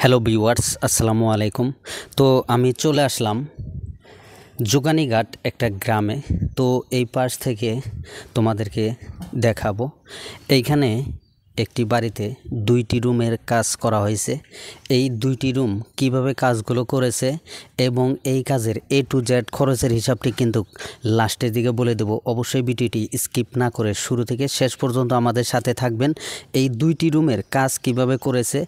Hello viewers, আসসালামু আলাইকুম। তো আমি চলে আসলাম যোগানীঘাট একটা গ্রামে। তো এই পাশ থেকে তোমাদেরকে দেখাবো। এইখানে একটি বাড়িতে 2টি রুমের কাজ করা হয়েছে। এই 2টি রুম কিভাবে কাজগুলো করেছে এবং এই কাজের A to Z খরচের হিসাবটি কিন্তু লাস্টের দিকে বলে দেব। অবশ্যই ভিডিওটি স্কিপ না করে শুরু থেকে শেষ পর্যন্ত আমাদের সাথে থাকবেন। এই 2টি রুমের কাজ কিভাবে করেছে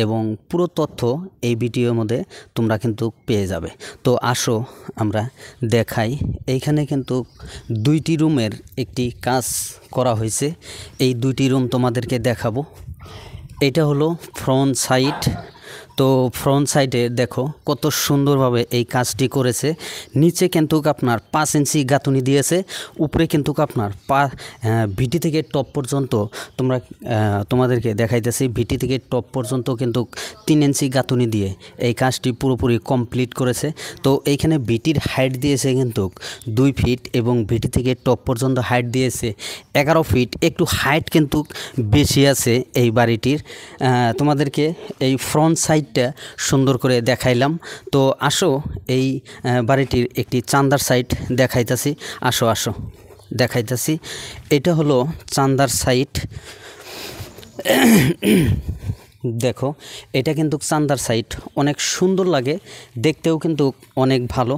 এবং পুরো তথ্য এই ভিডিওর মধ্যে তোমরা কিন্তু পেয়ে যাবে। তো আসো আমরা দেখাই। এইখানে কিন্তু 2টি রুমের একটি কাজ করা হয়েছে। এই 2টি রুম তোমাদেরকে দেখাবো। এটা হলো ফ্রন্ট সাইড। তো ফ্রন্ট সাইডে দেখো কত সুন্দরভাবে এই কাজটি করেছে। নিচে কিন্তু আপনার 5 ইঞ্চি গাঁথুনি দিয়েছে, উপরে কিন্তু আপনার ভিটি থেকে টপ পর্যন্ত তোমাদেরকে দেখাইতেছি। ভিটি থেকে টপ পর্যন্ত কিন্তু 3 ইঞ্চি গাঁথুনি দিয়ে এই কাজটি পুরোপুরি কমপ্লিট করেছে। তো এইখানে ভিটির হাইট দিয়েছে কিন্তু 2 ফিট এবং ভিটি থেকে টপ পর্যন্ত হাইট দিয়েছে 11 ফিট। একটু হাইট কিন্তু বেশি আছে এই বাড়িটির। তোমাদেরকে এই ফ্রন্ট সাইডটা সুন্দর করে দেখাইলাম। তো আসো এই বাড়িটির একটি চান্দার সাইড দেখাইতাছি। আসো দেখাইতাছি। এটা হলো চান্দার সাইড। দেখো এটা কিন্তু চান্দার সাইড, অনেক সুন্দর লাগে, দেখতেও কিন্তু অনেক ভালো।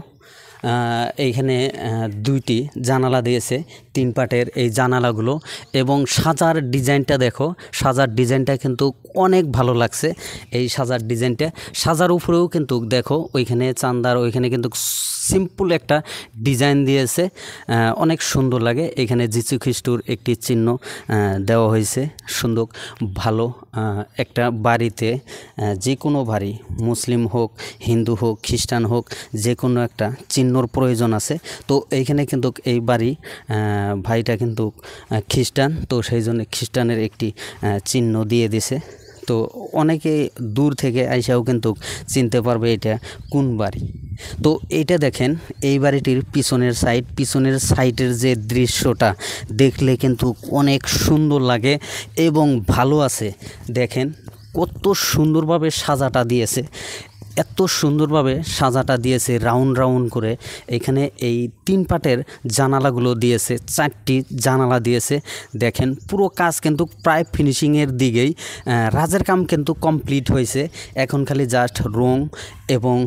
এইখানে 2টি জানালা দিয়েছে, 3 পাটের এই জানালাগুলো এবং সাজার ডিজাইনটা দেখো। সাজার ডিজাইনটা কিন্তু অনেক ভালো লাগছে। এই সাজার ডিজাইনটা সাজার উপরেও কিন্তু দেখো ওইখানে চান্দার ওইখানে কিন্তু সিম্পল একটা ডিজাইন দিয়েছে, অনেক সুন্দর লাগে। এখানে যিশু খ্রিস্টর একটি চিহ্ন দেওয়া হয়েছে। সুন্দর ভালো একটা বাড়িতে, যে কোনো বাড়ি, মুসলিম হোক, হিন্দু হোক, খ্রিস্টান হোক, যে কোনো একটা চিহ্নর প্রয়োজন আছে। তো এইখানে কিন্তু এই বাড়ি ভাইটা কিন্তু খ্রিস্টান, তো সেই জন্য খ্রিস্টানের একটি চিহ্ন দিয়ে দিছে। তো অনেকে দূর থেকে আইসাও কিন্তু চিনতে পারবে এটা কোন বাড়ি। তো এইটা দেখেন, এই বাড়িটির পিছনের সাইডের যে দৃশ্যটা দেখলে কিন্তু অনেক সুন্দর লাগে এবং ভালো আছে। দেখেন কত সুন্দরভাবে সাজাটা দিয়েছে, এত সুন্দরভাবে সাজাটা দিয়েছে রাউন্ড করে। এখানে এই 3 পাটের জানালাগুলো দিয়েছে, 4টি জানালা দিয়েছে। দেখেন পুরো কাজ কিন্তু প্রায় ফিনিশিংয়ের দিকেই। রাজের কাম কিন্তু কমপ্লিট হয়েছে, এখন খালি জাস্ট রং এবং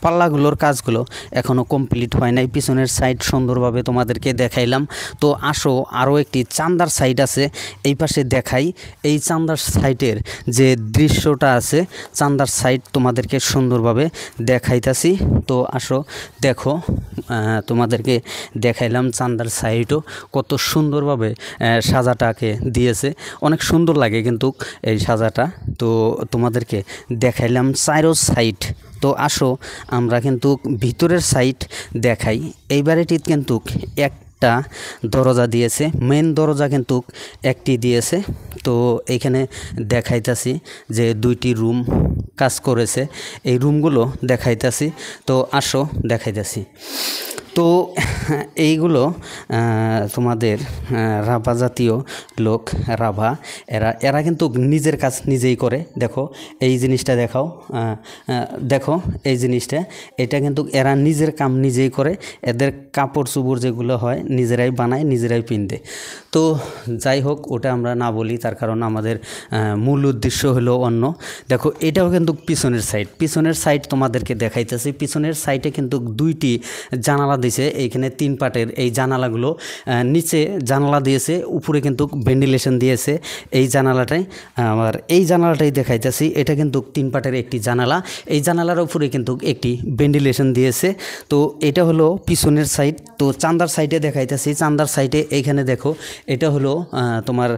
পাল্লাগুলোর কাজগুলো এখনও কমপ্লিট হয় নাই। পিছনের সাইড সুন্দরভাবে তোমাদেরকে দেখাইলাম। তো আসো আরও একটি চান্দার সাইড আছে, এই পাশে দেখাই। এই চান্দার সাইডের যে দৃশ্যটা আছে, চান্দার সাইড তোমাদেরকে সুন্দরভাবে দেখাইতাছি। তো আসো দেখো, তোমাদেরকে দেখাইলাম চান্দার সাইডও কত সুন্দরভাবে সাজাটাকে দিয়েছে, অনেক সুন্দর লাগে কিন্তু এই সাজাটা। তো তোমাদেরকে দেখাইলাম চারো সাইড। তো আসো আমরা কিন্তু ভিতরের সাইড দেখাই। এই বাড়িটির কিন্তু একটা দরজা দিয়েছে, মেন দরজা কিন্তু একটি দিয়েছে। তো এইখানে দেখাইতাছি যে 2টি রুম কাজ করেছে, এই রুমগুলো দেখাইতাছি। তো আসো দেখাইতাছি। তো এইগুলো তোমাদের রাভা জাতীয় লোক, রাভা, এরা কিন্তু নিজের কাজ নিজেই করে। দেখো এই জিনিসটা দেখাও, দেখো এই জিনিসটা, এটা কিন্তু এরা নিজের কাম নিজেই করে। এদের কাপড় চোপড় যেগুলো হয় নিজেরাই বানায়, নিজেরাই পিনতে। তো যাই হোক, ওটা আমরা না বলি, তার কারণ আমাদের মূল উদ্দেশ্য হলো অন্য। দেখো এটাও কিন্তু পিছনের সাইড তোমাদেরকে দেখাইতেছি। পিছনের সাইডে কিন্তু 2টি জানালা দিয়েছে। এইখানে 3 পাটের এই জানালাগুলো, নিচে জানালা দিয়েছে, উপরে কিন্তু ভেন্টিলেশন দিয়েছে। এই জানালাটাই আমার এই জানালাটাই দেখাইতেছি। এটা কিন্তু 3 পাটের একটি জানালা, এই জানালার উপরে কিন্তু একটি ভেন্টিলেশন দিয়েছে। তো এটা হলো পিছনের সাইড। তো চান্দার সাইডে দেখাইতেছি। চান্দার সাইডে এইখানে দেখো, এটা হলো তোমার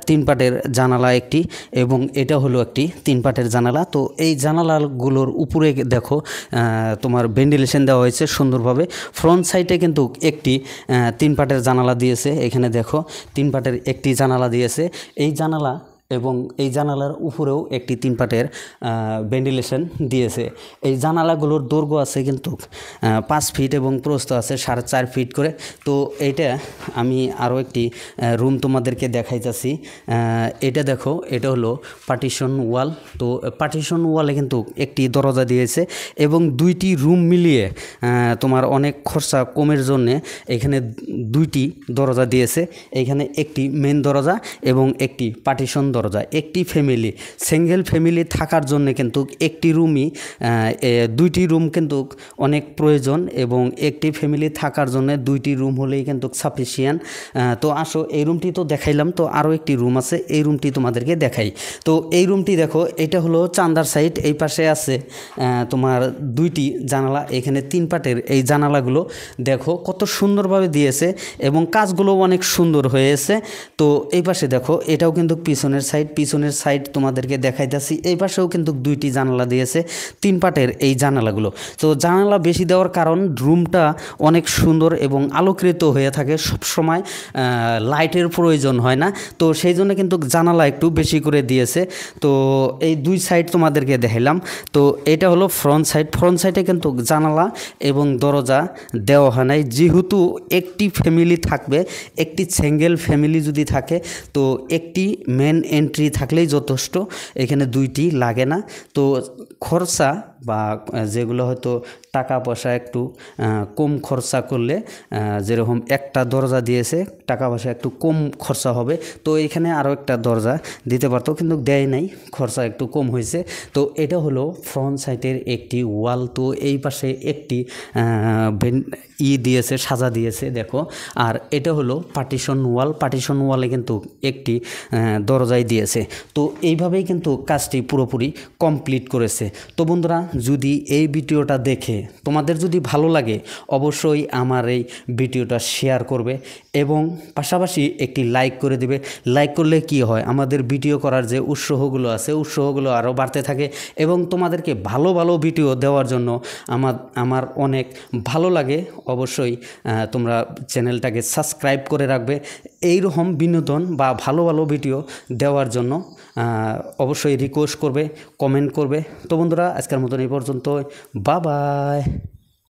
3 পাটের জানালা একটি, এবং এটা হলো একটি 3 পাটের জানালা। তো এই জানালাগুলোর উপরে দেখো তোমার ভেন্টিলেশন দেওয়া হয়েছে সুন্দরভাবে। ফ্রন্ট সাইডে কিন্তু একটি 3 পাটের জানালা দিয়েছে। এখানে দেখো 3 পাটের একটি জানালা দিয়েছে। এই জানালা এবং এই জানালার উপরেও একটি 3 পাটের ভেন্টিলেশন দিয়েছে। এই জানালাগুলোর দৈর্ঘ্য আছে কিন্তু 5 ফিট এবং প্রস্থ আছে 4.5 ফিট করে। তো এইটা আমি আরও একটি রুম তোমাদেরকে দেখাইতেছি। এটা দেখো, এটা হলো পার্টিশন ওয়াল। তো পার্টিশন ওয়ালে কিন্তু একটি দরজা দিয়েছে এবং 2টি রুম মিলিয়ে তোমার অনেক খরচা কমের জন্যে এখানে 2টি দরজা দিয়েছে। এখানে একটি মেন দরজা এবং একটি পার্টিশন দরজা। একটি ফ্যামিলি, সিঙ্গেল ফ্যামিলি থাকার জন্য কিন্তু একটি রুমই 2টি রুম কিন্তু অনেক প্রয়োজন এবং একটি ফ্যামিলি থাকার জন্য 2টি রুম হলেই কিন্তু সাফিসিয়েন্ট। তো আসো, এই রুমটি তো দেখাইলাম, তো আরও একটি রুম আছে, এই রুমটি তোমাদেরকে দেখাই। তো এই রুমটি দেখো, এটা হলো চান্দার সাইড। এই পাশে আছে তোমার 2টি জানালা। এখানে 3 পাটের এই জানালাগুলো দেখো কত সুন্দরভাবে দিয়েছে এবং কাজগুলো অনেক সুন্দর হয়েছে। তো এই পাশে দেখো, এটাও কিন্তু পিছনের সাইড তোমাদেরকে দেখাইতেছি। এই পাশেও কিন্তু 2টি জানালা দিয়েছে 3 পাটের এই জানালাগুলো। তো জানালা বেশি দেওয়ার কারণ রুমটা অনেক সুন্দর এবং আলোকিত হয়ে থাকে, সবসময় লাইটের প্রয়োজন হয় না। তো সেই জন্য কিন্তু জানালা একটু বেশি করে দিয়েছে। তো এই 2 সাইড তোমাদেরকে দেখাইলাম। তো এটা হলো ফ্রন্ট সাইডে কিন্তু জানালা এবং দরজা দেওয়া হয় নাই, যেহেতু একটি ফ্যামিলি থাকবে। একটি সিঙ্গেল ফ্যামিলি যদি থাকে তো একটি মেন এন্ট্রি থাকলেই যথেষ্ট, এখানে 2টি লাগে না। তো খরচা বা যেগুলো হয়তো টাকা পয়সা একটু কম খরচা করলে, যেরকম একটা দরজা দিয়েছে, টাকা পয়সা একটু কম খরচা হবে। তো এখানে আরও একটা দরজা দিতে পারতো, কিন্তু দেয় নাই, খরচা একটু কম হয়েছে। তো এটা হলো ফ্রন্ট সাইডের একটি ওয়াল। তো এই পাশে একটি দিয়েছে, সাজা দিয়েছে দেখো। আর এটা হলো পার্টিশন ওয়ালে কিন্তু একটি দরজাই দিয়েছে। তো এইভাবেই কিন্তু কাজটি পুরোপুরি কমপ্লিট করেছে। তো বন্ধুরা, যদি এই ভিডিওটা দেখে তোমাদের যদি ভালো লাগে, অবশ্যই আমার এই ভিডিওটা শেয়ার করবে এবং পাশাপাশি একটি লাইক করে দিবে। লাইক করলে কি হয়, আমাদের ভিডিও করার যে উৎসাহগুলো আছে, উৎসাহগুলো আরও বাড়তে থাকে এবং তোমাদেরকে ভালো ভালো ভিডিও দেওয়ার জন্য আমার অনেক ভালো লাগে। অবশ্যই তোমরা চ্যানেলটাকে সাবস্ক্রাইব করে রাখবে এইরকম বিনোদন বা ভালো ভালো ভিডিও দেওয়ার জন্য। অবশ্যই রিকোয়েস্ট করবে, কমেন্ট করবে। তো বন্ধুরা, আজকের মতন এই পর্যন্ত। Bye bye.